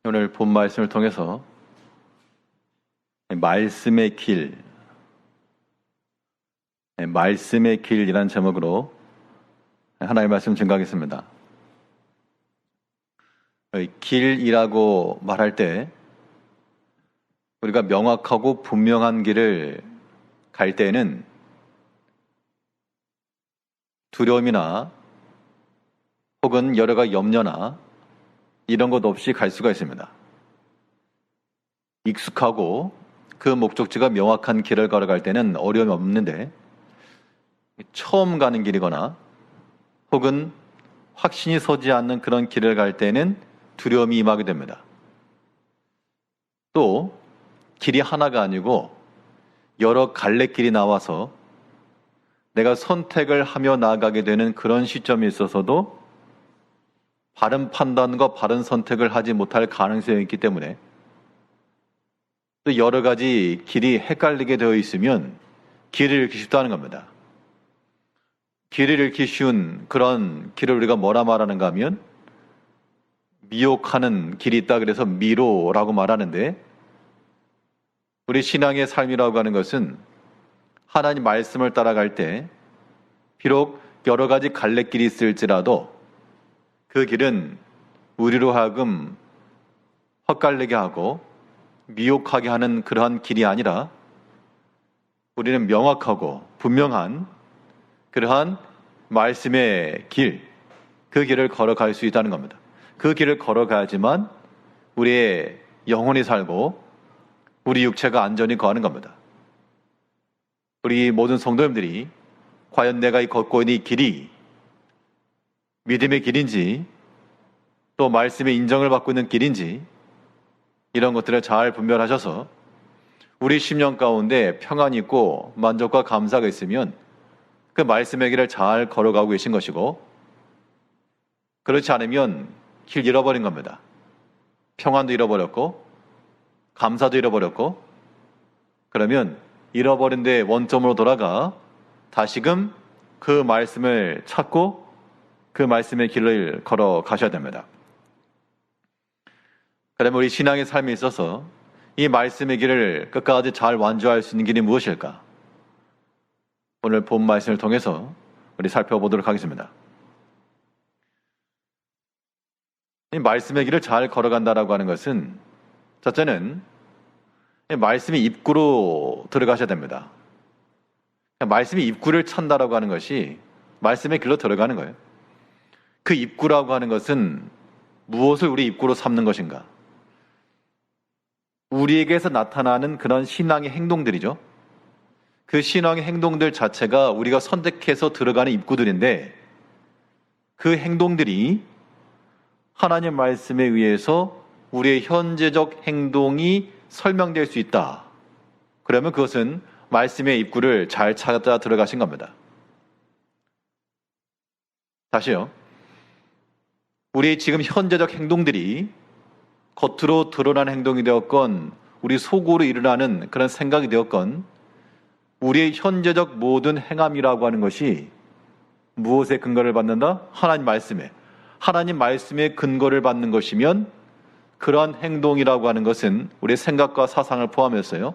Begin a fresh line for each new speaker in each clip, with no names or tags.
오늘 본 말씀을 통해서 말씀의 길, 말씀의 길이라는 제목으로 하나님의 말씀 증거하겠습니다. 길이라고 말할 때 우리가 명확하고 분명한 길을 갈 때에는 두려움이나 혹은 여러 가지 염려나 이런 것 없이 갈 수가 있습니다. 익숙하고 그 목적지가 명확한 길을 걸어갈 때는 어려움이 없는데 처음 가는 길이거나 혹은 확신이 서지 않는 그런 길을 갈 때는 두려움이 임하게 됩니다. 또 길이 하나가 아니고 여러 갈래길이 나와서 내가 선택을 하며 나아가게 되는 그런 시점에 있어서도 바른 판단과 바른 선택을 하지 못할 가능성이 있기 때문에 또 여러 가지 길이 헷갈리게 되어 있으면 길을 잃기 쉽다는 겁니다. 길을 잃기 쉬운 그런 길을 우리가 뭐라 말하는가 하면 미혹하는 길이 있다 그래서 미로라고 말하는데, 우리 신앙의 삶이라고 하는 것은 하나님 말씀을 따라갈 때 비록 여러 가지 갈래길이 있을지라도 그 길은 우리로 하여금 헛갈리게 하고 미혹하게 하는 그러한 길이 아니라 우리는 명확하고 분명한 그러한 말씀의 길, 그 길을 걸어갈 수 있다는 겁니다. 그 길을 걸어가야지만 우리의 영혼이 살고 우리 육체가 안전히 거하는 겁니다. 우리 모든 성도님들이 과연 내가 걷고 있는 이 길이 믿음의 길인지 또 말씀의 인정을 받고 있는 길인지 이런 것들을 잘 분별하셔서 우리 심령 가운데 평안이 있고 만족과 감사가 있으면 그 말씀의 길을 잘 걸어가고 계신 것이고, 그렇지 않으면 길 잃어버린 겁니다. 평안도 잃어버렸고 감사도 잃어버렸고, 그러면 잃어버린 데 원점으로 돌아가 다시금 그 말씀을 찾고 그 말씀의 길을 걸어 가셔야 됩니다. 그러면 우리 신앙의 삶에 있어서 이 말씀의 길을 끝까지 잘 완주할 수 있는 길이 무엇일까? 오늘 본 말씀을 통해서 우리 살펴보도록 하겠습니다. 이 말씀의 길을 잘 걸어간다라고 하는 것은 첫째는 말씀의 입구로 들어가셔야 됩니다. 말씀의 입구를 찾는다라고 하는 것이 말씀의 길로 들어가는 거예요. 그 입구라고 하는 것은 무엇을 우리 입구로 삼는 것인가? 우리에게서 나타나는 그런 신앙의 행동들이죠. 그 신앙의 행동들 자체가 우리가 선택해서 들어가는 입구들인데, 그 행동들이 하나님 말씀에 의해서 우리의 현재적 행동이 설명될 수 있다. 그러면 그것은 말씀의 입구를 잘 찾아 들어가신 겁니다. 다시요. 우리의 지금 현재적 행동들이 겉으로 드러나는 행동이 되었건 우리 속으로 일어나는 그런 생각이 되었건 우리의 현재적 모든 행함이라고 하는 것이 무엇에 근거를 받는다? 하나님 말씀에. 하나님 말씀에 근거를 받는 것이면 그러한 행동이라고 하는 것은 우리의 생각과 사상을 포함해서요,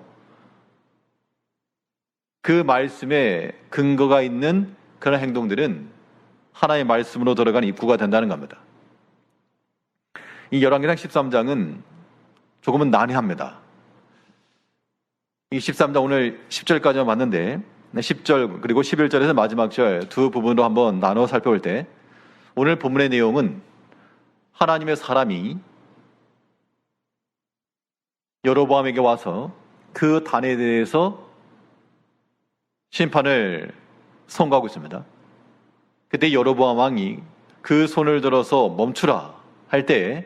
그 말씀에 근거가 있는 그런 행동들은 하나님의 말씀으로 들어가는 입구가 된다는 겁니다. 이 열왕기상 13장은 조금은 난해합니다. 이 13장 오늘 10절까지만 봤는데 10절 그리고 11절에서 마지막 절 두 부분으로 한번 나눠 살펴볼 때, 오늘 본문의 내용은 하나님의 사람이 여로보암에게 와서 그 단에 대해서 심판을 선고하고 있습니다. 그때 여로보암 왕이 그 손을 들어서 멈추라 할 때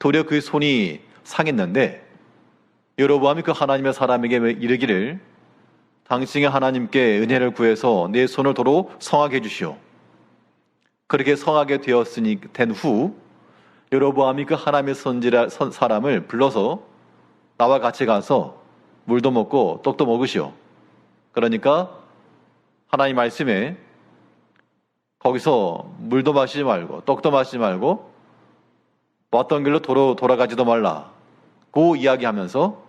도리어 그 손이 상했는데, 여로보암이 그 하나님의 사람에게 이르기를 당신이 하나님께 은혜를 구해서 내 손을 도로 성하게 해주시오. 그렇게 성하게 되었으니 된 후 여로보암이 그 하나님의 사람을 불러서 나와 같이 가서 물도 먹고 떡도 먹으시오. 그러니까 하나님 말씀에 거기서 물도 마시지 말고 떡도 마시지 말고 왔던 길로 돌아가지도 말라. 그 이야기하면서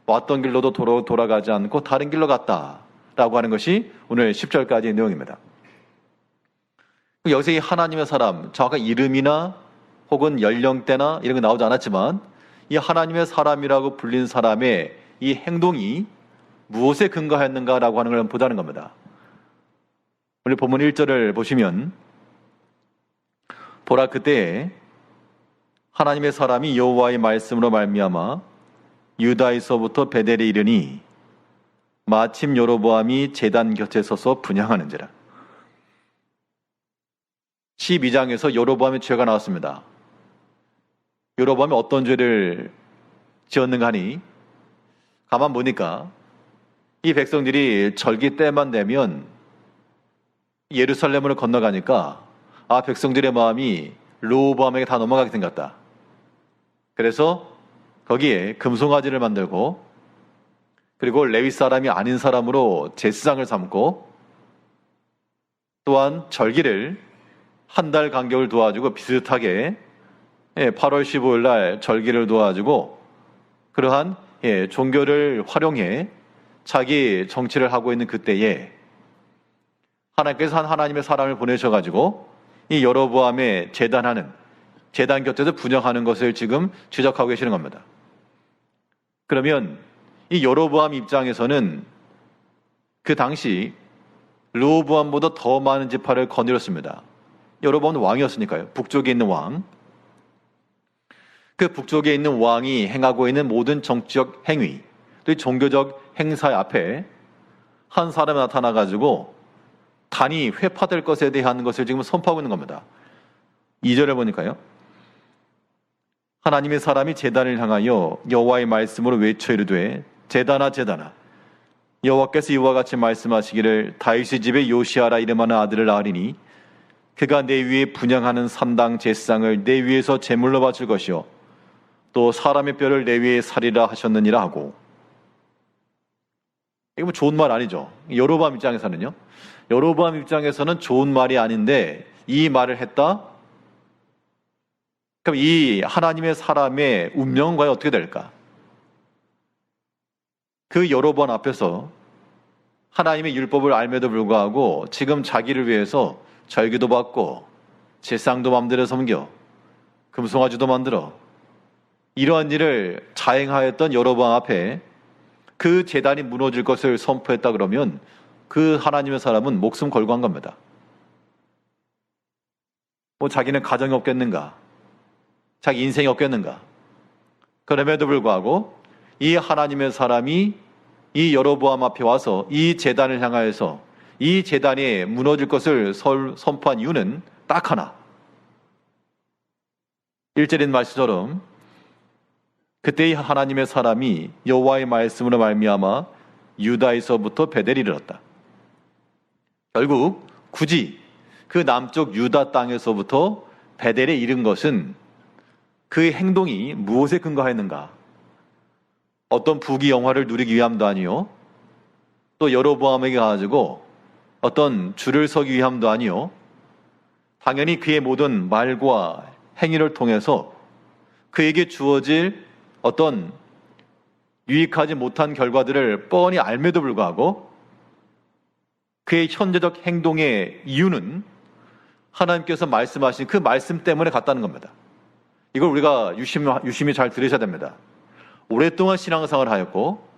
왔던 길로도 돌아가지 않고 다른 길로 갔다라고 하는 것이 오늘 10절까지의 내용입니다. 여기서 이 하나님의 사람, 정확한 이름이나 혹은 연령대나 이런 거 나오지 않았지만 이 하나님의 사람이라고 불린 사람의 이 행동이 무엇에 근거하였는가라고 하는 걸 보자는 겁니다. 오늘 본문 1절을 보시면 보라 그때에 하나님의 사람이 여호와의 말씀으로 말미암아 유다에서부터 베델에 이르니 마침 여로보암이 제단 곁에 서서 분향하는지라. 12장에서 여로보암의 죄가 나왔습니다. 여로보암이 어떤 죄를 지었는가 하니 가만 보니까 이 백성들이 절기 때만 되면 예루살렘으로 건너가니까 백성들의 마음이 르호보암에게 다 넘어가게 생겼다. 그래서 거기에 금송아지를 만들고 그리고 레위 사람이 아닌 사람으로 제사장을 삼고 또한 절기를 한 달 간격을 도와주고 비슷하게 8월 15일 날 절기를 도와주고 그러한 종교를 활용해 자기 정치를 하고 있는 그때에 하나님께서 한 하나님의 사람을 보내셔가지고 이 여로보암의 제단 곁에서 분향하는 것을 지금 지적하고 계시는 겁니다. 그러면 이 여로보암 입장에서는 그 당시 르호보암보다 더 많은 지파를 거느렸습니다. 여로보암은 왕이었으니까요. 북쪽에 있는 왕. 그 북쪽에 있는 왕이 행하고 있는 모든 정치적 행위, 또 종교적 행사 앞에 한 사람이 나타나가지고 단이 회파될 것에 대한 것을 지금 선포하고 있는 겁니다. 2절에 보니까요. 하나님의 사람이 제단을 향하여 여호와의 말씀으로 외쳐 이르되 제단아 제단아 여호와께서 이와 같이 말씀하시기를 다윗의 집에 요시아라 이름하는 아들을 낳으리니 그가 내 위에 분향하는 3당 제사장을 내 위에서 제물로 바칠 것이요 또 사람의 뼈를 내 위에 살이라 하셨느니라 하고. 이거 뭐 좋은 말 아니죠. 여로보암 입장에서는요. 여로보암 입장에서는 좋은 말이 아닌데 이 말을 했다? 그럼 이 하나님의 사람의 운명은 과연 어떻게 될까? 그 여로보암 앞에서 하나님의 율법을 알매도 불구하고 지금 자기를 위해서 절기도 받고 제사장도 마음대로 섬겨 금송아지도 만들어 이러한 일을 자행하였던 여로보암 앞에 그 제단이 무너질 것을 선포했다 그러면 그 하나님의 사람은 목숨 걸고 한 겁니다. 뭐 자기는 가정이 없겠는가? 자기 인생이 없겠는가? 그럼에도 불구하고 이 하나님의 사람이 이 여로보암 앞에 와서 이 제단을 향하여서 이 제단이 무너질 것을 선포한 이유는 딱 하나. 1절인 말씀처럼 그때 하나님의 사람이 여호와의 말씀으로 말미암아 유다에서부터 베델에 이르렀다. 결국 굳이 그 남쪽 유다 땅에서부터 베델에 이른 것은 그 행동이 무엇에 근거하였는가? 어떤 부귀 영화를 누리기 위함도 아니요, 또 여로보암에게 가지고 어떤 줄을 서기 위함도 아니요, 당연히 그의 모든 말과 행위를 통해서 그에게 주어질 어떤 유익하지 못한 결과들을 뻔히 알매도 불구하고 그의 현재적 행동의 이유는 하나님께서 말씀하신 그 말씀 때문에 갔다는 겁니다. 이걸 우리가 유심히 잘 들으셔야 됩니다. 오랫동안 신앙생활을 하였고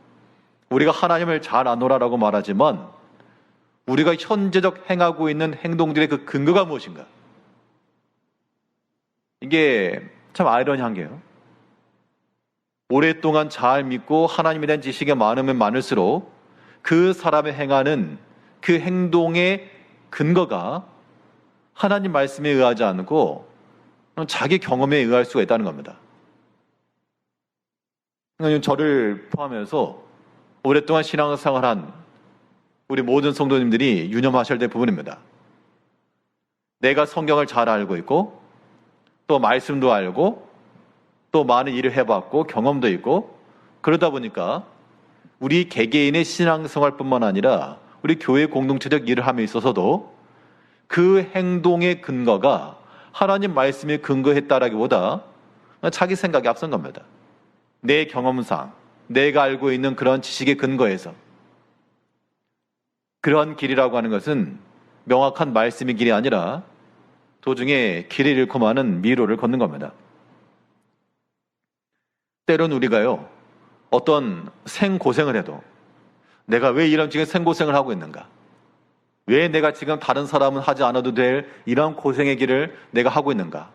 우리가 하나님을 잘 아노라라고 말하지만 우리가 현재적 행하고 있는 행동들의 그 근거가 무엇인가? 이게 참 아이러니한 게요. 오랫동안 잘 믿고 하나님에 대한 지식이 많으면 많을수록 그 사람의 행하는 그 행동의 근거가 하나님 말씀에 의하지 않고 자기 경험에 의할 수가 있다는 겁니다. 저를 포함해서 오랫동안 신앙생활한 우리 모든 성도님들이 유념하셔야 될 부분입니다. 내가 성경을 잘 알고 있고 또 말씀도 알고 또 많은 일을 해봤고 경험도 있고 그러다 보니까 우리 개개인의 신앙생활뿐만 아니라 우리 교회 공동체적 일을 함에 있어서도 그 행동의 근거가 하나님 말씀에 근거했다라기보다 자기 생각이 앞선 겁니다. 내 경험상, 내가 알고 있는 그런 지식에 근거해서. 그런 길이라고 하는 것은 명확한 말씀의 길이 아니라 도중에 길을 잃고 마는 미로를 걷는 겁니다. 때론 우리가요, 어떤 생고생을 해도 내가 왜 이런 지금 생고생을 하고 있는가? 왜 내가 지금 다른 사람은 하지 않아도 될 이런 고생의 길을 내가 하고 있는가?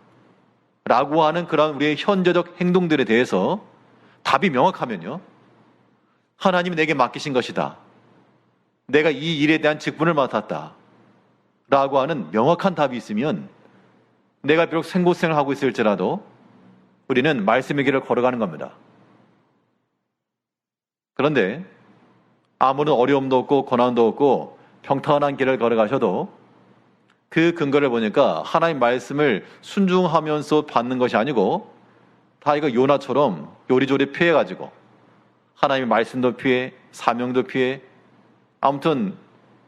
라고 하는 그런 우리의 현재적 행동들에 대해서 답이 명확하면요, 하나님이 내게 맡기신 것이다. 내가 이 일에 대한 직분을 맡았다. 라고 하는 명확한 답이 있으면 내가 비록 생고생을 하고 있을지라도 우리는 말씀의 길을 걸어가는 겁니다. 그런데 아무런 어려움도 없고 고난도 없고 평탄한 길을 걸어가셔도 그 근거를 보니까 하나님 말씀을 순종하면서 받는 것이 아니고 다 이거 요나처럼 요리조리 피해가지고 하나님의 말씀도 피해 사명도 피해 아무튼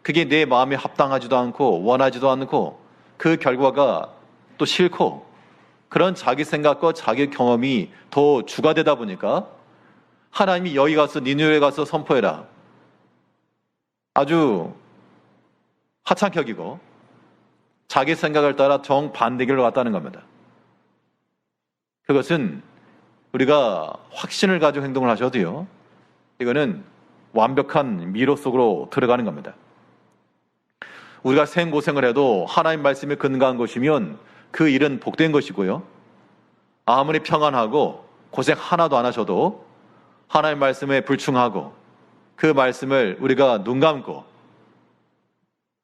그게 내 마음에 합당하지도 않고 원하지도 않고 그 결과가 또 싫고 그런 자기 생각과 자기 경험이 더 주가 되다 보니까 하나님이 여기 가서 니느웨에 가서 선포해라. 아주 하찮게 여기고 자기 생각을 따라 정반대 길로 갔다는 겁니다. 그것은 우리가 확신을 가지고 행동을 하셔도요, 이거는 완벽한 미로 속으로 들어가는 겁니다. 우리가 생고생을 해도 하나님 말씀에 근거한 것이면 그 일은 복된 것이고요, 아무리 평안하고 고생 하나도 안 하셔도 하나님 말씀에 불충하고 그 말씀을 우리가 눈 감고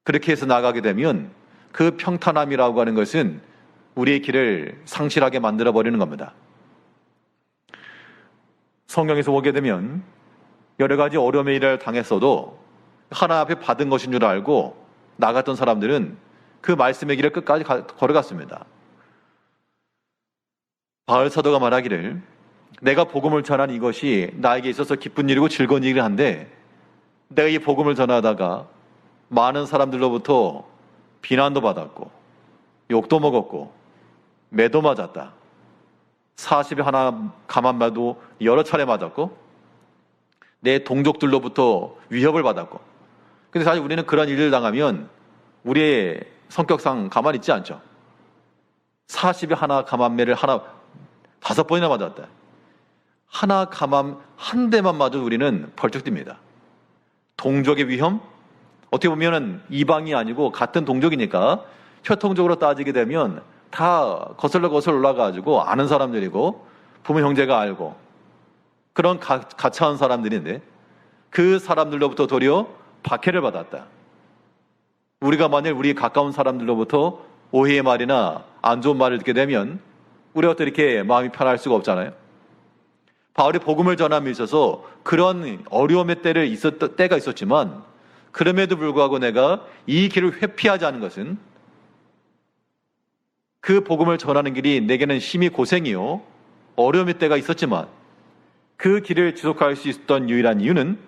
그렇게 해서 나가게 되면 그 평탄함이라고 하는 것은 우리의 길을 상실하게 만들어버리는 겁니다. 성경에서 보게 되면 여러 가지 어려움의 일을 당했어도 하나님 앞에 받은 것인 줄 알고 나갔던 사람들은 그 말씀의 길을 끝까지 걸어갔습니다. 바울 사도가 말하기를 내가 복음을 전한 이것이 나에게 있어서 기쁜 일이고 즐거운 일이긴 한데 내가 이 복음을 전하다가 많은 사람들로부터 비난도 받았고 욕도 먹었고 매도 맞았다. 40에 하나 가만봐도 여러 차례 맞았고 내 동족들로부터 위협을 받았고. 근데 사실 우리는 그런 일을 당하면 우리의 성격상 가만히 있지 않죠. 40에 하나 가만매를 하나 5번이나 맞았다. 하나 가만 한 대만 맞아도 우리는 벌쩍 뜁니다. 동족의 위험? 어떻게 보면은 이방이 아니고 같은 동족이니까 혈통적으로 따지게 되면 다 거슬러 올라가가지고 아는 사람들이고 부모 형제가 알고 그런 가차한 사람들인데 그 사람들로부터 도리어 박해를 받았다. 우리가 만일 우리 가까운 사람들로부터 오해의 말이나 안 좋은 말을 듣게 되면 우리가 또 이렇게 마음이 편할 수가 없잖아요. 바울이 복음을 전함에 있어서 그런 어려움의 때가 있었지만 그럼에도 불구하고 내가 이 길을 회피하지 않은 것은 그 복음을 전하는 길이 내게는 심히 고생이요 어려움의 때가 있었지만 그 길을 지속할 수 있었던 유일한 이유는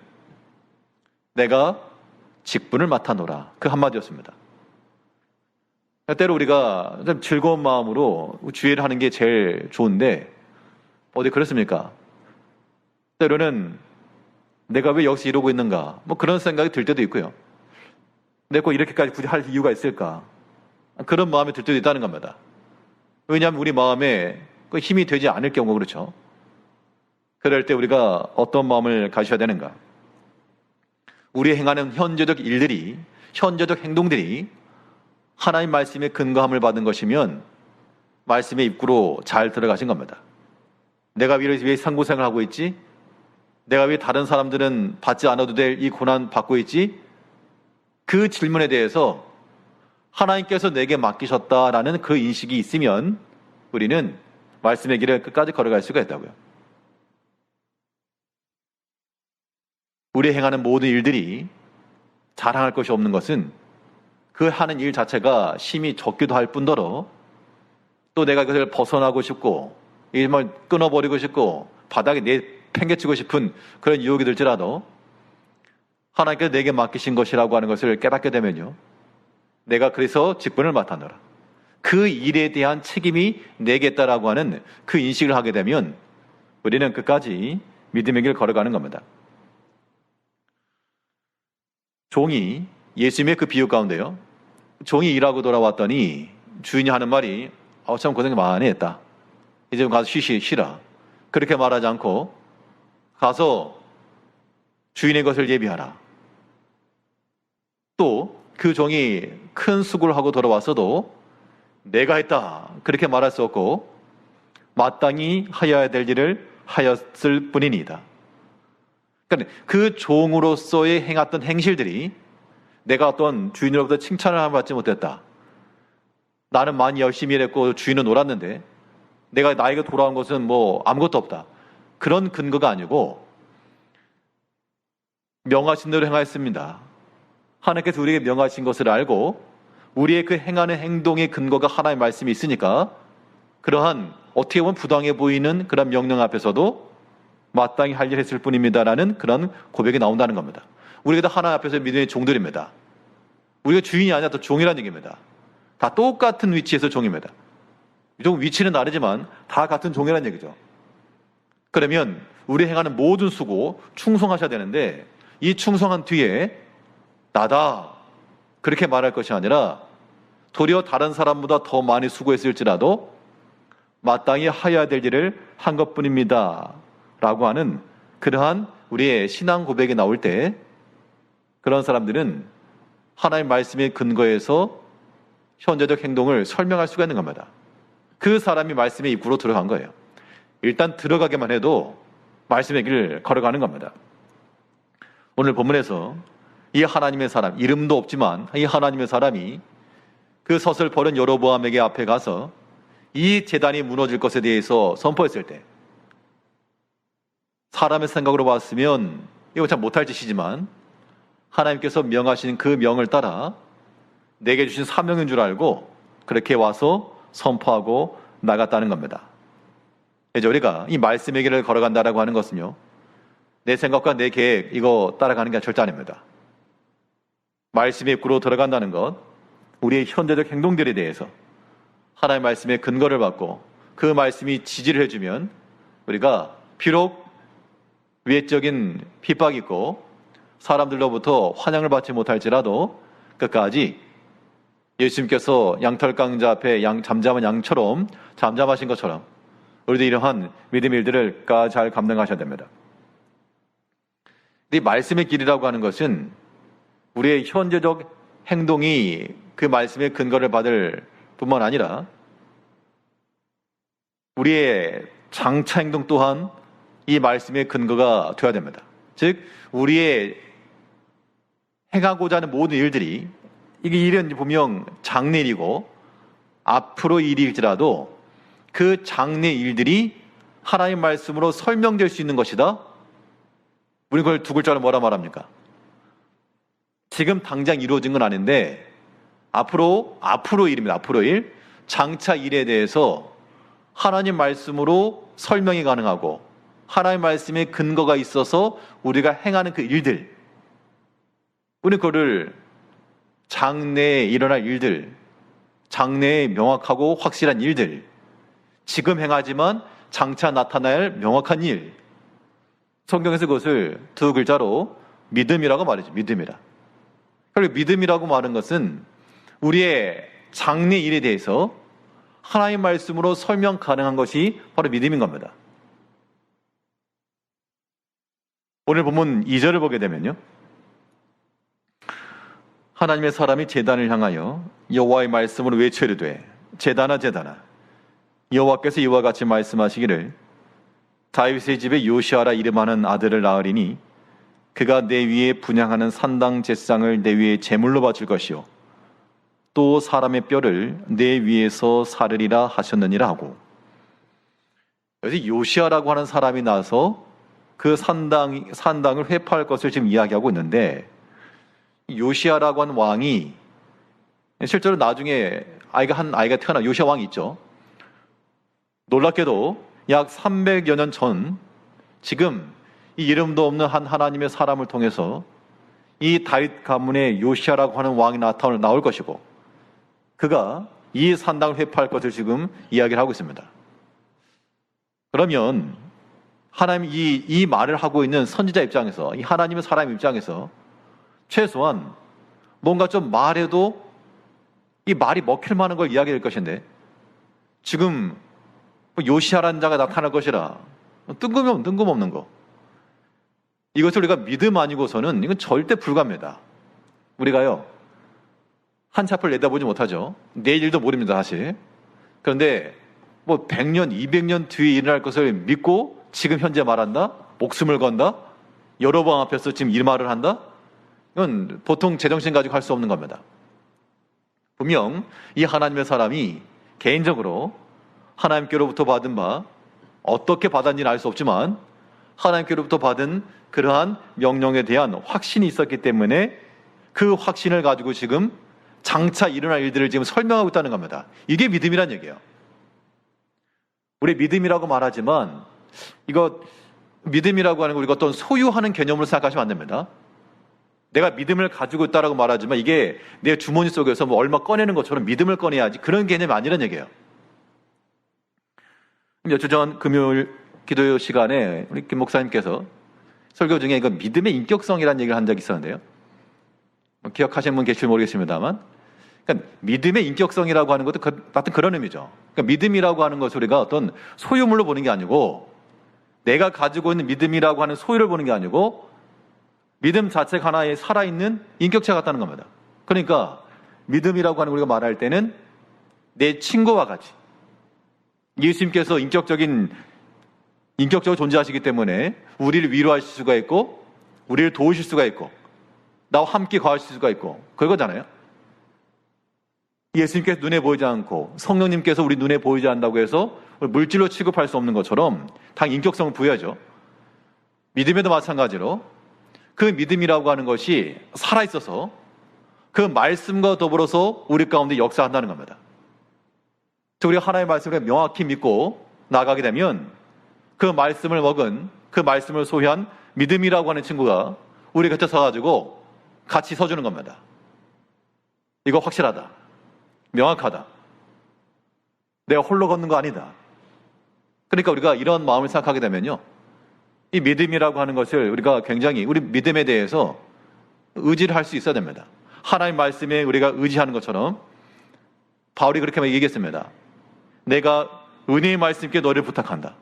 내가 직분을 맡아노라 그 한마디였습니다. 때로 우리가 좀 즐거운 마음으로 주의를 하는 게 제일 좋은데 어디 그렇습니까? 때로는 내가 왜 여기서 이러고 있는가 뭐 그런 생각이 들 때도 있고요. 내가 꼭 이렇게까지 굳이 할 이유가 있을까 그런 마음이 들 때도 있다는 겁니다. 왜냐하면 우리 마음에 그 힘이 되지 않을 경우 그렇죠. 그럴 때 우리가 어떤 마음을 가져야 되는가? 우리 행하는 현재적 일들이 현재적 행동들이 하나님 말씀에 근거함을 받은 것이면 말씀의 입구로 잘 들어가신 겁니다. 내가 왜 상고생을 하고 있지? 내가 왜 다른 사람들은 받지 않아도 될 이 고난 받고 있지? 그 질문에 대해서 하나님께서 내게 맡기셨다라는 그 인식이 있으면 우리는 말씀의 길을 끝까지 걸어갈 수가 있다고요. 우리 행하는 모든 일들이 자랑할 것이 없는 것은 그 하는 일 자체가 심히 적기도 할 뿐더러 또 내가 그것을 벗어나고 싶고 일을 끊어버리고 싶고 바닥에 팽개치고 싶은 그런 유혹이 들지라도 하나님께서 내게 맡기신 것이라고 하는 것을 깨닫게 되면요, 내가 그래서 직분을 맡아노라. 그 일에 대한 책임이 내겠다라고 하는 그 인식을 하게 되면 우리는 끝까지 믿음의 길을 걸어가는 겁니다. 종이 예수님의 그 비유 가운데요. 종이 일하고 돌아왔더니 주인이 하는 말이 참 고생 많이 했다. 이제 가서 쉬라. 그렇게 말하지 않고 가서 주인의 것을 예비하라. 또 그 종이 큰 수고를 하고 돌아왔어도 내가 했다. 그렇게 말할 수 없고 마땅히 하여야 될 일을 하였을 뿐이니이다. 그러니까 그 종으로서의 행했던 행실들이 내가 어떤 주인으로부터 칭찬을 받지 못했다. 나는 많이 열심히 일했고 주인은 놀았는데 내가 나에게 돌아온 것은 아무것도 없다. 그런 근거가 아니고 명하신 대로 행하였습니다. 하나님께서 우리에게 명하신 것을 알고 우리의 그 행하는 행동의 근거가 하나님의 말씀이 있으니까 그러한 어떻게 보면 부당해 보이는 그런 명령 앞에서도 마땅히 할 일 했을 뿐입니다라는 그런 고백이 나온다는 겁니다. 우리가 다 하나님 앞에서 믿음의 종들입니다. 우리가 주인이 아니라 또 종이라는 얘기입니다. 다 똑같은 위치에서 종입니다. 좀 위치는 다르지만 다 같은 종이라는 얘기죠. 그러면 우리 행하는 모든 수고 충성하셔야 되는데 이 충성한 뒤에 나다 그렇게 말할 것이 아니라 도리어 다른 사람보다 더 많이 수고했을지라도 마땅히 하여야 될 일을 한 것뿐입니다 라고 하는 그러한 우리의 신앙 고백이 나올 때 그런 사람들은 하나님의 말씀의 근거에서 현재적 행동을 설명할 수가 있는 겁니다. 그 사람이 말씀의 입구로 들어간 거예요. 일단 들어가기만 해도 말씀의 길을 걸어가는 겁니다. 오늘 본문에서 이 하나님의 사람, 이름도 없지만 이 하나님의 사람이 그 서슬퍼른 여로보암에게 앞에 가서 이 제단이 무너질 것에 대해서 선포했을 때 사람의 생각으로 봤으면 이거 참 못할 짓이지만 하나님께서 명하신 그 명을 따라 내게 주신 사명인 줄 알고 그렇게 와서 선포하고 나갔다는 겁니다. 이제 우리가 이 말씀의 길을 걸어간다라고 하는 것은요, 내 생각과 내 계획 이거 따라가는 게 절대 아닙니다. 말씀의 입구로 들어간다는 것, 우리의 현재적 행동들에 대해서 하나님의 말씀의 근거를 받고 그 말씀이 지지를 해주면 우리가 비록 외적인 핍박이 있고 사람들로부터 환영을 받지 못할지라도 끝까지 예수님께서 양털 강자 앞에 잠잠한 양처럼 잠잠하신 것처럼 우리도 이러한 믿음의 일들을 잘 감당하셔야 됩니다. 이 말씀의 길이라고 하는 것은 우리의 현재적 행동이 그 말씀의 근거를 받을 뿐만 아니라 우리의 장차 행동 또한 이 말씀의 근거가 되어야 됩니다. 즉 우리의 행하고자 하는 모든 일들이 이게 일은 분명 장래 일이고 앞으로 일일지라도 그 장래 일들이 하나님의 말씀으로 설명될 수 있는 것이다. 우리 그걸 두 글자로 뭐라 말합니까? 지금 당장 이루어진 건 아닌데 앞으로 일입니다. 앞으로 일. 장차 일에 대해서 하나님 말씀으로 설명이 가능하고 하나님 말씀의 근거가 있어서 우리가 행하는 그 일들, 우리 그거를 장래에 일어날 일들, 장래에 명확하고 확실한 일들, 지금 행하지만 장차 나타날 명확한 일, 성경에서 그것을 두 글자로 믿음이라고 말이죠. 믿음이라. 그리고 믿음이라고 말하는 것은 우리의 장래 일에 대해서 하나님의 말씀으로 설명 가능한 것이 바로 믿음인 겁니다. 오늘 본문 2절을 보게 되면요, 하나님의 사람이 제단을 향하여 여호와의 말씀으로 외쳐 이르되 제단아 제단아 여호와께서 이와 같이 말씀하시기를 다윗의 집에 요시아라 이름하는 아들을 낳으리니 그가 내 위에 분향하는 산당 제상을 내 위에 제물로 바칠 것이요 또 사람의 뼈를 내 위에서 사르리라 하셨느니라 하고, 여기서 요시아라고 하는 사람이 나서 그 산당을 회파할 것을 지금 이야기하고 있는데, 요시아라고 하는 왕이 실제로 나중에 한 아이가 태어나 요시아 왕이 있죠. 놀랍게도 약 300여 년 전 지금 이 이름도 없는 한 하나님의 사람을 통해서 이 다윗 가문의 요시아라고 하는 왕이 나올 것이고, 그가 이 산당을 회파할 것을 지금 이야기를 하고 있습니다. 그러면 하나님 이 말을 하고 있는 선지자 입장에서, 이 하나님의 사람 입장에서 최소한 뭔가 좀 말해도 이 말이 먹힐 만한 걸 이야기할 것인데, 지금 요시아라는 자가 나타날 것이라 뜬금없는 거, 이것을 우리가 믿음 아니고서는 이건 절대 불가합니다. 우리가요 한치 앞을 내다보지 못하죠. 내일 일도 모릅니다, 사실. 그런데 100년, 200년 뒤에 일어날 것을 믿고 지금 현재 말한다? 목숨을 건다? 여로보암 앞에서 지금 이 말을 한다? 이건 보통 제정신 가지고 할 수 없는 겁니다. 분명 이 하나님의 사람이 개인적으로 하나님께로부터 받은 바, 어떻게 받았는지는 알 수 없지만 하나님께로부터 받은 그러한 명령에 대한 확신이 있었기 때문에 그 확신을 가지고 지금 장차 일어날 일들을 지금 설명하고 있다는 겁니다. 이게 믿음이란 얘기예요. 우리 믿음이라고 말하지만 이거 믿음이라고 하는 거 우리가 어떤 소유하는 개념으로 생각하시면 안 됩니다. 내가 믿음을 가지고 있다라고 말하지만 이게 내 주머니 속에서 얼마 꺼내는 것처럼 믿음을 꺼내야지, 그런 개념이 아니란 얘기예요. 며칠 전 금요일 기도 시간에 우리 김 목사님께서 설교 중에 이거 믿음의 인격성이라는 얘기를 한 적이 있었는데요. 기억하시는 분 계실지 모르겠습니다만, 그러니까 믿음의 인격성이라고 하는 것도 같은 그런 의미죠. 그러니까 믿음이라고 하는 것을 우리가 어떤 소유물로 보는 게 아니고, 내가 가지고 있는 믿음이라고 하는 소유를 보는 게 아니고, 믿음 자체가 하나의 살아있는 인격체 같다는 겁니다. 그러니까 믿음이라고 하는 우리가 말할 때는 내 친구와 같이, 예수님께서 인격적으로 존재하시기 때문에 우리를 위로하실 수가 있고, 우리를 도우실 수가 있고, 나와 함께 거하실 수가 있고, 그거잖아요. 예수님께서 눈에 보이지 않고 성령님께서 우리 눈에 보이지 않는다고 해서 물질로 취급할 수 없는 것처럼 당 인격성을 부여하죠. 믿음에도 마찬가지로 그 믿음이라고 하는 것이 살아있어서 그 말씀과 더불어서 우리 가운데 역사한다는 겁니다. 우리가 하나님의 말씀을 명확히 믿고 나가게 되면 그 말씀을 먹은, 그 말씀을 소유한 믿음이라고 하는 친구가 우리 곁에 서가지고 같이 서주는 겁니다. 이거 확실하다, 명확하다, 내가 홀로 걷는 거 아니다. 그러니까 우리가 이런 마음을 생각하게 되면요, 이 믿음이라고 하는 것을 우리가 굉장히 우리 믿음에 대해서 의지를 할 수 있어야 됩니다. 하나님 말씀에 우리가 의지하는 것처럼 바울이 그렇게 얘기했습니다. 내가 은혜의 말씀께 너를 부탁한다.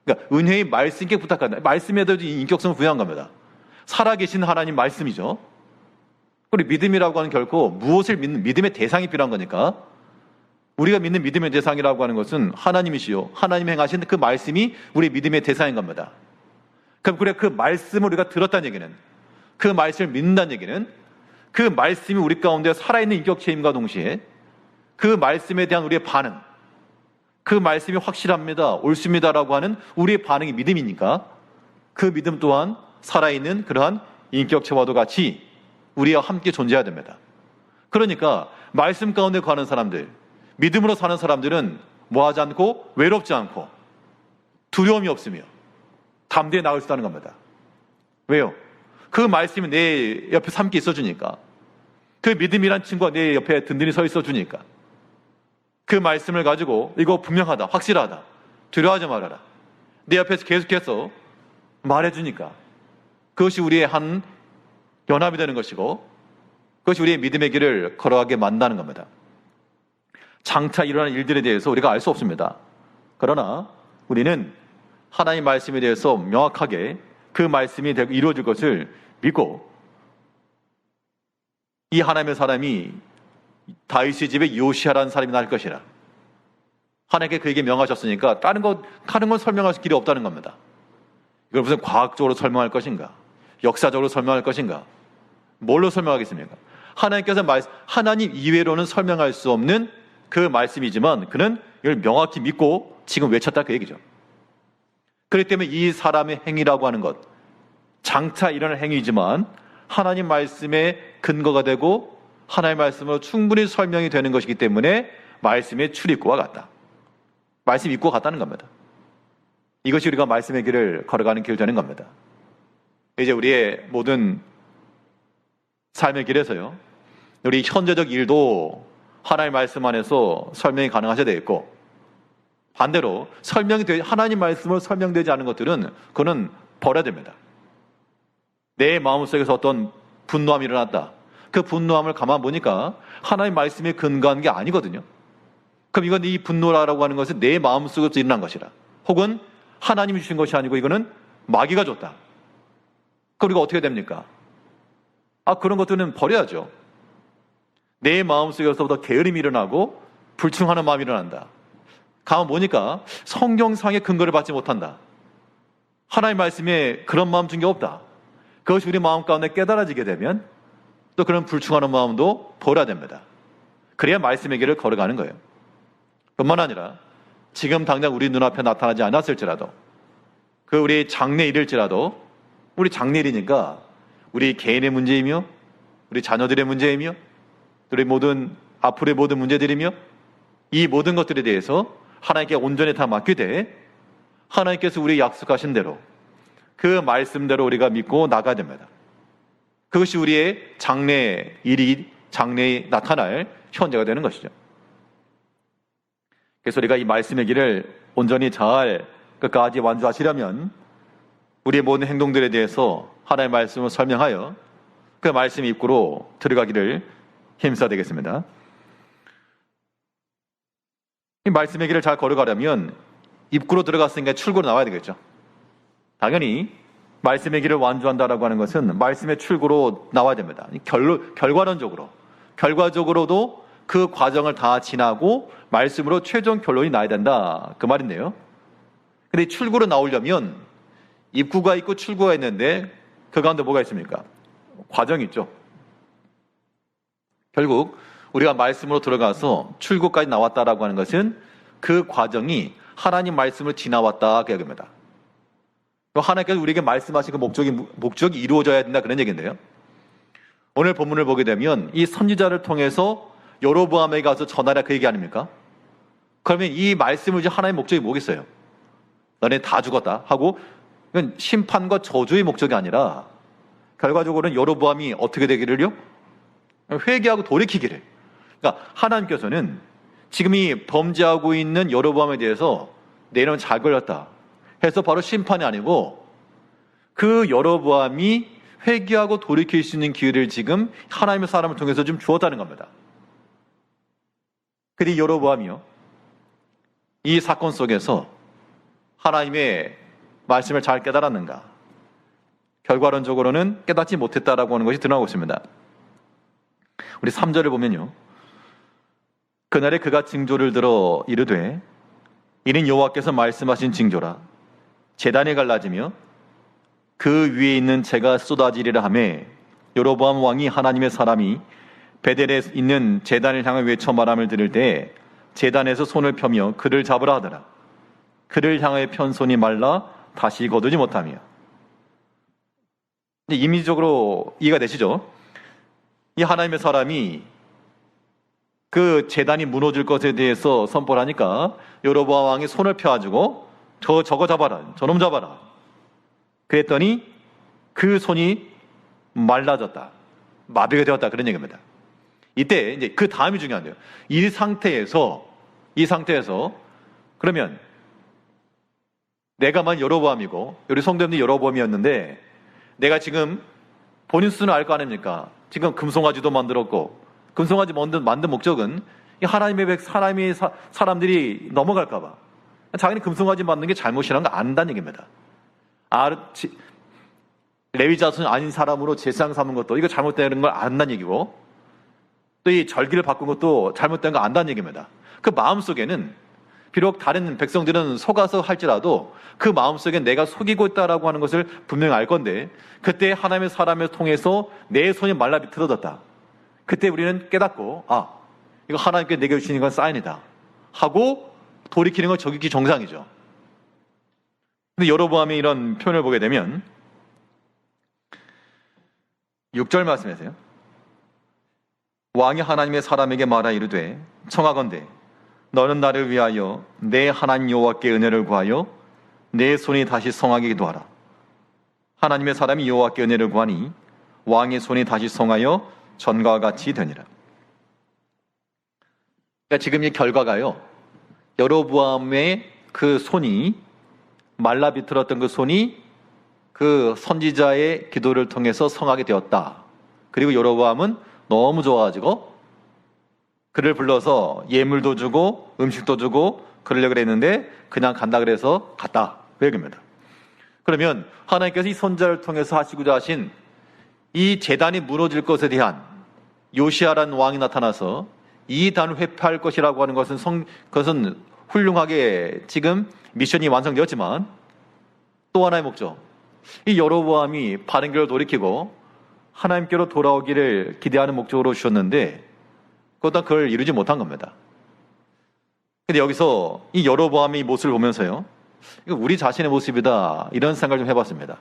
그러니까 은혜의 말씀께 부탁한다. 말씀에도 인격성을 부여한 겁니다. 살아계신 하나님 말씀이죠. 우리 믿음이라고 하는 결코 무엇을 믿는 믿음의 대상이 필요한 거니까, 우리가 믿는 믿음의 대상이라고 하는 것은 하나님이시요, 하나님 행하신 그 말씀이 우리 믿음의 대상인 겁니다. 그럼 그 말씀을 우리가 들었다는 얘기는, 그 말씀을 믿는다는 얘기는 그 말씀이 우리 가운데 살아있는 인격체임과 동시에 그 말씀에 대한 우리의 반응, 그 말씀이 확실합니다, 옳습니다라고 하는 우리의 반응이 믿음이니까 그 믿음 또한 살아있는 그러한 인격체와도 같이 우리와 함께 존재해야 됩니다. 그러니까 말씀 가운데 거하는 사람들, 믿음으로 사는 사람들은 뭐하지 않고 외롭지 않고 두려움이 없으며 담대히 나올 수 있다는 겁니다. 왜요? 그 말씀이 내 옆에 함께 있어주니까, 그 믿음이란 친구가 내 옆에 든든히 서 있어주니까, 그 말씀을 가지고 이거 분명하다, 확실하다, 두려워하지 말아라, 내 옆에서 계속해서 말해주니까 그것이 우리의 한 연합이 되는 것이고, 그것이 우리의 믿음의 길을 걸어가게 만드는 겁니다. 장차 일어나는 일들에 대해서 우리가 알 수 없습니다. 그러나 우리는 하나님 말씀에 대해서 명확하게 그 말씀이 이루어질 것을 믿고, 이 하나님의 사람이 다윗의 집에 요시아라는 사람이 날 것이라 하나님께 그에게 명하셨으니까 다른 건 설명할 길이 없다는 겁니다. 이걸 무슨 과학적으로 설명할 것인가, 역사적으로 설명할 것인가, 뭘로 설명하겠습니까? 하나님께서 하나님 이외로는 설명할 수 없는 그 말씀이지만 그는 이걸 명확히 믿고 지금 외쳤다, 그 얘기죠. 그렇기 때문에 이 사람의 행위라고 하는 것, 장차 일어날 행위이지만 하나님 말씀의 근거가 되고 하나님의 말씀으로 충분히 설명이 되는 것이기 때문에 말씀의 출입구와 같다, 말씀 입구와 같다는 겁니다. 이것이 우리가 말씀의 길을 걸어가는 길 되는 겁니다. 이제 우리의 모든 삶의 길에서요, 우리 현재적 일도 하나님의 말씀 안에서 설명이 가능하셔야 되겠고, 반대로 하나님 말씀으로 설명되지 않은 것들은 그거는 버려야 됩니다. 내 마음속에서 어떤 분노함이 일어났다. 그 분노함을 가만 보니까 하나님 말씀에 근거한 게 아니거든요. 그럼 이건 이 분노라고 하는 것은 내 마음속에서 일어난 것이라, 혹은 하나님이 주신 것이 아니고 이거는 마귀가 줬다. 그럼 우리가 어떻게 됩니까? 그런 것들은 버려야죠. 내 마음속에서부터 게으름이 일어나고 불충하는 마음이 일어난다. 가만 보니까 성경상의 근거를 받지 못한다. 하나님 말씀에 그런 마음 준 게 없다. 그것이 우리 마음 가운데 깨달아지게 되면 또 그런 불충하는 마음도 버려야 됩니다. 그래야 말씀의 길을 걸어가는 거예요. 뿐만 아니라 지금 당장 우리 눈앞에 나타나지 않았을지라도, 그 우리 장래일일지라도, 우리 장래일이니까 우리 개인의 문제이며 우리 자녀들의 문제이며 우리 모든 앞으로의 모든 문제들이며 이 모든 것들에 대해서 하나님께 온전히 다 맡기되 하나님께서 우리 약속하신 대로 그 말씀대로 우리가 믿고 나가야 됩니다. 그것이 우리의 장래에 나타날 현재가 되는 것이죠. 그래서 우리가 이 말씀의 길을 온전히 잘 끝까지 완주하시려면 우리의 모든 행동들에 대해서 하나님의 말씀을 설명하여 그 말씀 입구로 들어가기를 힘써야 되겠습니다. 이 말씀의 길을 잘 걸어가려면 입구로 들어갔으니까 출구로 나와야 되겠죠. 당연히 말씀의 길을 완주한다라고 하는 것은 말씀의 출구로 나와야 됩니다. 결과적으로도 그 과정을 다 지나고 말씀으로 최종 결론이 나야 된다, 그 말인데요. 근데 출구로 나오려면 입구가 있고 출구가 있는데 그 가운데 뭐가 있습니까? 과정이 있죠. 결국 우리가 말씀으로 들어가서 출구까지 나왔다라고 하는 것은 그 과정이 하나님 말씀을 지나왔다, 그 얘기입니다. 하나님께서 우리에게 말씀하신 그 목적이 이루어져야 된다, 그런 얘기인데요. 오늘 본문을 보게 되면 이 선지자를 통해서 여로보암에게 가서 전하라, 그 얘기 아닙니까? 그러면 이 말씀을 이제 하나님의 목적이 뭐겠어요? 너네 다 죽었다 하고, 이건 심판과 저주의 목적이 아니라 결과적으로는 여로보암이 어떻게 되기를요? 회개하고 돌이키기를. 그러니까 하나님께서는 지금 이 범죄하고 있는 여로보암에 대해서 내 이름은 잘 걸렸다 해서 바로 심판이 아니고 그 여로보암이 회개하고 돌이킬 수 있는 기회를 지금 하나님의 사람을 통해서 좀 주었다는 겁니다. 근데 여로보암이요, 이 사건 속에서 하나님의 말씀을 잘 깨달았는가? 결과론적으로는 깨닫지 못했다라고 하는 것이 드러나고 있습니다. 우리 3절을 보면요, 그날에 그가 징조를 들어 이르되 이는 여호와께서 말씀하신 징조라. 제단이 갈라지며 그 위에 있는 재가 쏟아지리라 하매 여로보암 왕이 하나님의 사람이 베델에 있는 제단을 향해 외쳐 말함을 들을 때 제단에서 손을 펴며 그를 잡으라 하더라. 그를 향하여 편 손이 말라 다시 거두지 못하며. 임의적으로 이해가 되시죠? 이 하나님의 사람이 그 제단이 무너질 것에 대해서 선포를 하니까 여로보암 왕이 손을 펴가지고 저거 잡아라, 저놈 잡아라. 그랬더니 그 손이 말라졌다, 마비가 되었다, 그런 얘기입니다. 이때 이제 그 다음이 중요한데요. 이 상태에서 그러면 내가 여로보암이고 우리 성도님들이 여로보암이었는데 내가 지금 본인 수는 알 거 아닙니까? 지금 금송아지도 만들었고, 금송아지 만든 목적은 이 하나님의 사람들이 넘어갈까봐, 자기는 금송아지 만든 게 잘못이라는 거 안다는 얘기입니다. 레위 자손 아닌 사람으로 제사장 삼은 것도 이거 잘못되는 걸 안다는 얘기고, 또 이 절기를 바꾼 것도 잘못된 거 안다는 얘기입니다. 그 마음속에는 비록 다른 백성들은 속아서 할지라도 그 마음속에 내가 속이고 있다라고 하는 것을 분명히 알 건데, 그때 하나님의 사람을 통해서 내 손이 말라 비틀어졌다. 그때 우리는 깨닫고 이거 하나님께 내게 주시는 건 사인이다 하고 돌이키는 건 저기 정상이죠. 근데 여로보암이 이런 표현을 보게 되면 6절 말씀하세요. 왕이 하나님의 사람에게 말하 이르되 청하건대 너는 나를 위하여 내 하나님 여호와께 은혜를 구하여 내 손이 다시 성하게 기도하라. 하나님의 사람이 여호와께 은혜를 구하니 왕의 손이 다시 성하여 전과 같이 되니라. 그러니까 지금 이 결과가요. 여로보암의 그 손이 말라 비틀었던 그 손이 그 선지자의 기도를 통해서 성하게 되었다. 그리고 여로보암은 너무 좋아가지고 그를 불러서 예물도 주고 음식도 주고 그러려고 그랬는데 그냥 간다 그래서 갔다. 그 얘기입니다. 그러면 하나님께서 이 선지자를 통해서 하시고자 하신 이 제단이 무너질 것에 대한 요시아라는 왕이 나타나서 이 단을 회파할 것이라고 하는 것은 그것은 훌륭하게 지금 미션이 완성되었지만 또 하나의 목적, 이 여로보암이 바른 길을 돌이키고 하나님께로 돌아오기를 기대하는 목적으로 주셨는데 그걸 이루지 못한 겁니다. 근데 여기서 이 여로보암의 모습을 보면서요, 이거 우리 자신의 모습이다 이런 생각을 좀 해봤습니다.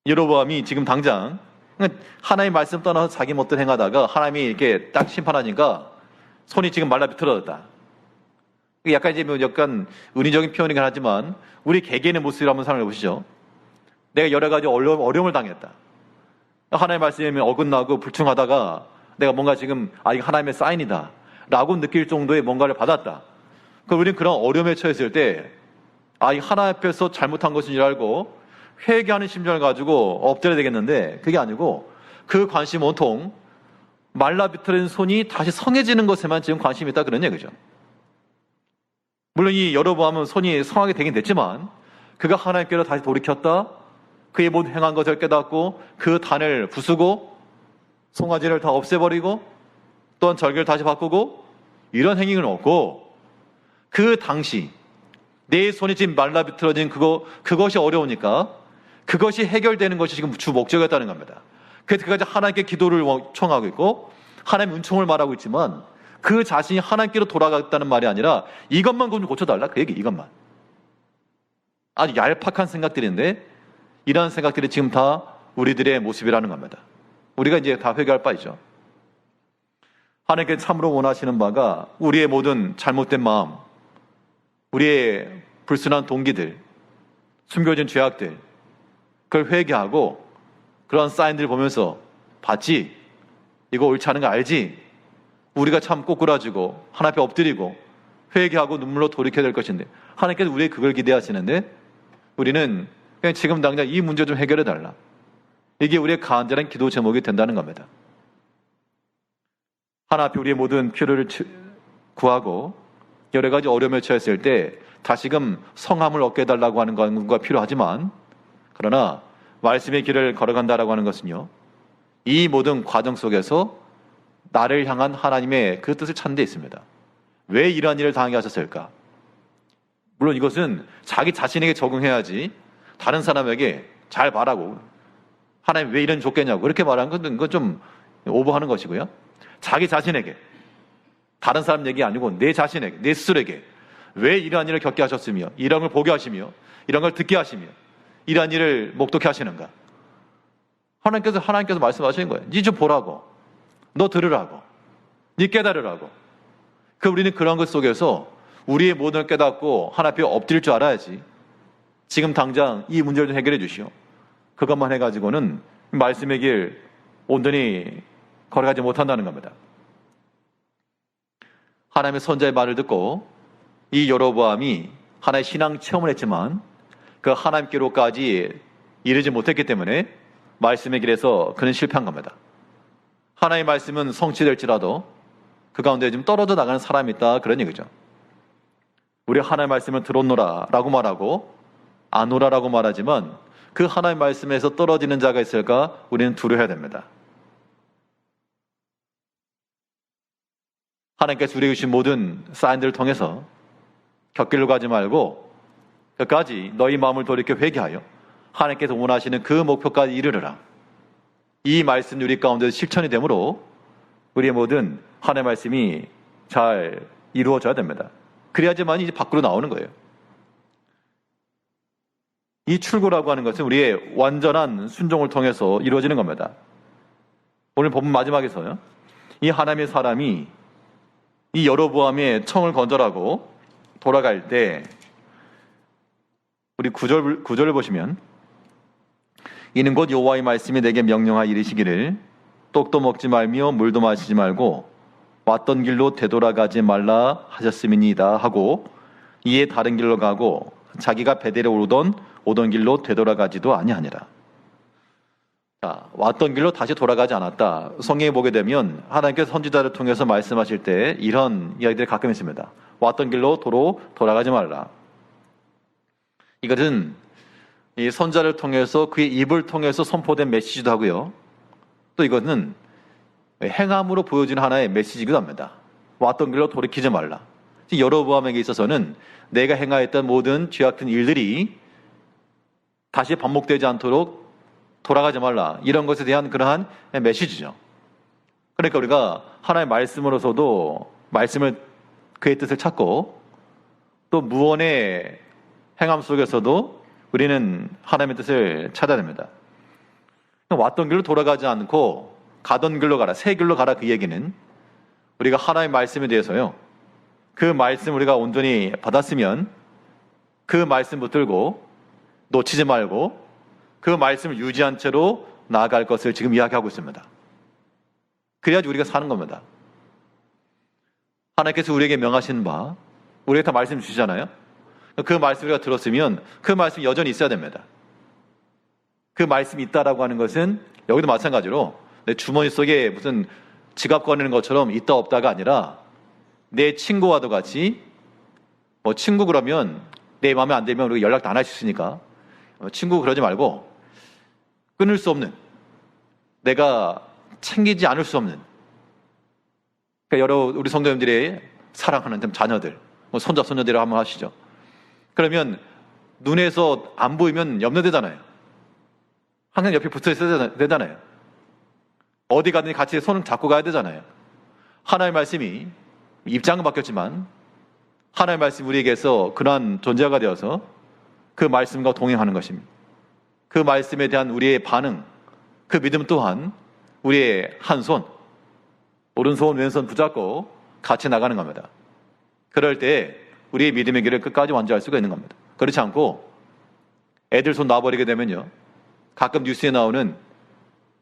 여로보암이 지금 당장 하나님의 말씀 떠나서 자기 멋대로 행하다가 하나님이 이렇게 딱 심판하니까 손이 지금 말라 비틀어졌다. 약간 은유적인 표현이긴 하지만 우리 개개인의 모습을 한번 생각해 보시죠. 내가 여러 가지 어려움을 당했다. 하나님의 말씀에 어긋나고 불충하다가 내가 뭔가 지금 이거 하나님의 사인이다 라고 느낄 정도의 뭔가를 받았다. 그럼 우리는 그런 어려움에 처했을 때 이 하나님 앞에서 잘못한 것인 줄 알고 회개하는 심정을 가지고 엎드려야 되겠는데 그게 아니고 그 관심은 온통 말라 비틀어진 손이 다시 성해지는 것에만 지금 관심이 있다 그런 얘기죠. 물론 이 여로보암은 손이 성하게 되긴 됐지만 그가 하나님께로 다시 돌이켰다. 그의 모든 행한 것을 깨닫고 그 단을 부수고 송아지를 다 없애버리고 또한 절개를 다시 바꾸고 이런 행위는 없고 그 당시 내 손이 지금 말라 비틀어진 그것이 어려우니까 그것이 해결되는 것이 지금 주 목적이었다는 겁니다. 그래서 그가 하나님께 기도를 청하고 있고 하나님 은총을 말하고 있지만 그 자신이 하나님께로 돌아갔다는 말이 아니라 이것만 좀 고쳐달라 그 얘기. 이것만. 아주 얄팍한 생각들인데 이러한 생각들이 지금 다 우리들의 모습이라는 겁니다. 우리가 이제 다 회개할 바이죠. 하나님께 참으로 원하시는 바가 우리의 모든 잘못된 마음, 우리의 불순한 동기들, 숨겨진 죄악들, 그걸 회개하고 그런 사인들을 보면서 봤지? 이거 옳지 않은 거 알지? 우리가 참 꼬꾸라지고 하나님 앞에 엎드리고 회개하고 눈물로 돌이켜야 될 것인데 하나님께서 우리의 그걸 기대하시는데 우리는 그냥 지금 당장 이 문제 좀 해결해 달라. 이게 우리의 간절한 기도 제목이 된다는 겁니다. 하나님 앞에 우리의 모든 필요를 구하고 여러 가지 어려움에 처했을 때 다시금 성함을 얻게 해달라고 하는 것과 필요하지만 그러나 말씀의 길을 걸어간다라고 하는 것은요, 이 모든 과정 속에서 나를 향한 하나님의 그 뜻을 찾는 데 있습니다. 왜 이러한 일을 당하게 하셨을까? 물론 이것은 자기 자신에게 적응해야지 다른 사람에게 잘 말하고 하나님 왜 이런 줬겠냐고 그렇게 말하는 건 좀 오버하는 것이고요. 자기 자신에게, 다른 사람 얘기 아니고 내 자신에게, 내 스스로에게 왜 이러한 일을 겪게 하셨으며 이런 걸 보게 하시며 이런 걸 듣게 하시며 이러한 일을 목독해 하시는가? 하나님께서 말씀하시는 거예요. 니 좀 보라고, 너 들으라고, 니 깨달으라고. 우리는 그런 것 속에서 우리의 모든 걸 깨닫고 하나님 앞에 엎드릴 줄 알아야지. 지금 당장 이 문제를 좀 해결해 주시오. 그것만 해가지고는 말씀의 길 온전히 걸어가지 못한다는 겁니다. 하나님의 선자의 말을 듣고 이 여로보암이 하나의 신앙 체험을 했지만 그 하나님께로까지 이르지 못했기 때문에 말씀의 길에서 그는 실패한 겁니다. 하나님의 말씀은 성취될지라도 그 가운데 좀 떨어져 나가는 사람이 있다 그런 얘기죠. 우리 하나님의 말씀을 들었노라 라고 말하고 아노라 라고 말하지만 그 하나님의 말씀에서 떨어지는 자가 있을까? 우리는 두려워해야 됩니다. 하나님께서 우리에게 주신 모든 사인들을 통해서 곁길로 가지 말고 끝까지 너희 마음을 돌이켜 회개하여 하나님께서 원하시는 그 목표까지 이르르라. 이 말씀이 우리 가운데 실천이 되므로 우리의 모든 하나님의 말씀이 잘 이루어져야 됩니다. 그래야지만 이제 밖으로 나오는 거예요. 이 출구라고 하는 것은 우리의 완전한 순종을 통해서 이루어지는 겁니다. 오늘 본문 마지막에서요, 이 하나님의 사람이 이 여로보암의 청을 건절하고 돌아갈 때 우리 9절을 보시면 이는 곧 여호와의 말씀이 내게 명령하여 이르시기를 떡도 먹지 말며 물도 마시지 말고 왔던 길로 되돌아가지 말라 하셨음이니이다 하고 이에 다른 길로 가고 자기가 베델에 오던 길로 되돌아가지도 아니하니라. 자, 왔던 길로 다시 돌아가지 않았다. 성경에 보게 되면 하나님께서 선지자를 통해서 말씀하실 때 이런 이야기들이 가끔 있습니다. 왔던 길로 돌아가지 말라. 이것은 이 선자를 통해서 그의 입을 통해서 선포된 메시지도 하고요. 또 이것은 행함으로 보여주는 하나의 메시지이기도 합니다. 왔던 길로 돌이키지 말라. 여로보암에게 있어서는 내가 행하였던 모든 죄 같은 일들이 다시 반복되지 않도록 돌아가지 말라. 이런 것에 대한 그러한 메시지죠. 그러니까 우리가 하나님의 말씀으로서도 말씀을 그의 뜻을 찾고 또 무언의 행함 속에서도 우리는 하나님의 뜻을 찾아야 됩니다. 왔던 길로 돌아가지 않고 가던 길로 가라, 새 길로 가라 그 얘기는 우리가 하나님의 말씀에 대해서요. 그 말씀 우리가 온전히 받았으면 그 말씀 붙들고 놓치지 말고 그 말씀을 유지한 채로 나아갈 것을 지금 이야기하고 있습니다. 그래야지 우리가 사는 겁니다. 하나님께서 우리에게 명하신 바 우리에게 다 말씀 주시잖아요. 그 말씀 우리가 들었으면 그 말씀이 여전히 있어야 됩니다. 그 말씀이 있다라고 하는 것은 여기도 마찬가지로 내 주머니 속에 무슨 지갑 꺼내는 것처럼 있다 없다가 아니라 내 친구와도 같이 친구 그러면 내 마음에 안 들면 우리가 연락도 안 할 수 있으니까 친구 그러지 말고 끊을 수 없는 내가 챙기지 않을 수 없는 그러니까 여러 우리 성도님들의 사랑하는 자녀들 손자 손녀들을 한번 하시죠. 그러면 눈에서 안 보이면 염려되잖아요. 항상 옆에 붙어 있어야 되잖아요. 어디 가든지 같이 손을 잡고 가야 되잖아요. 하나님의 말씀이 입장은 바뀌었지만 하나님의 말씀이 우리에게서 그러한 존재가 되어서 그 말씀과 동행하는 것입니다. 그 말씀에 대한 우리의 반응, 그 믿음 또한 우리의 한 손, 오른손 왼손 붙잡고 같이 나가는 겁니다. 그럴 때 우리의 믿음의 길을 끝까지 완주할 수가 있는 겁니다. 그렇지 않고 애들 손 놔버리게 되면요. 가끔 뉴스에 나오는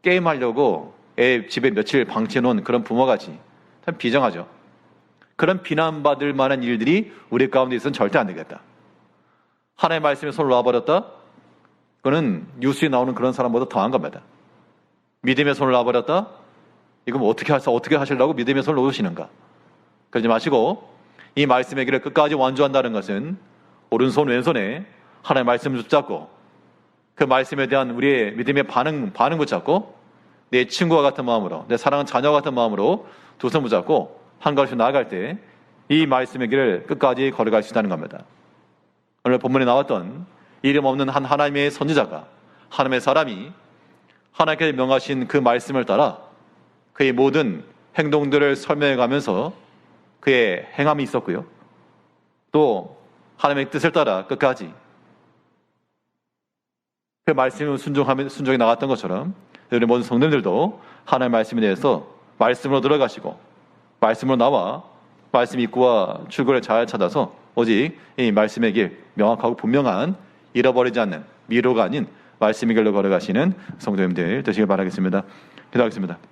게임하려고 애 집에 며칠 방치해놓은 그런 부모같이 참 비정하죠. 그런 비난받을 만한 일들이 우리 가운데 있어서는 절대 안 되겠다. 하나님의 말씀에 손을 놔버렸다? 그거는 뉴스에 나오는 그런 사람보다 더한 겁니다. 믿음의 손을 놔버렸다? 이건 어떻게 하시려고 믿음의 손을 놓으시는가? 그러지 마시고 이 말씀의 길을 끝까지 완주한다는 것은 오른손 왼손에 하나님의 말씀을 붙잡고 그 말씀에 대한 우리의 믿음의 반응 붙잡고 내 친구와 같은 마음으로 내 사랑하는 자녀와 같은 마음으로 두 손 붙잡고 한 걸음씩 나아갈 때 이 말씀의 길을 끝까지 걸어갈 수 있다는 겁니다. 오늘 본문에 나왔던 이름 없는 한 하나님의 선지자가 하나님의 사람이 하나님께서 명하신 그 말씀을 따라 그의 모든 행동들을 설명해 가면서 그의 행함이 있었고요. 또 하나님의 뜻을 따라 끝까지 그 말씀을 순종해 나갔던 것처럼 우리 모든 성도님들도 하나님의 말씀에 대해서 말씀으로 들어가시고 말씀으로 나와 말씀 입구와 출구를 잘 찾아서 오직 이 말씀의 길 명확하고 분명한 잃어버리지 않는 미로가 아닌 말씀의 길로 걸어가시는 성도님들 되시길 바라겠습니다. 기도하겠습니다.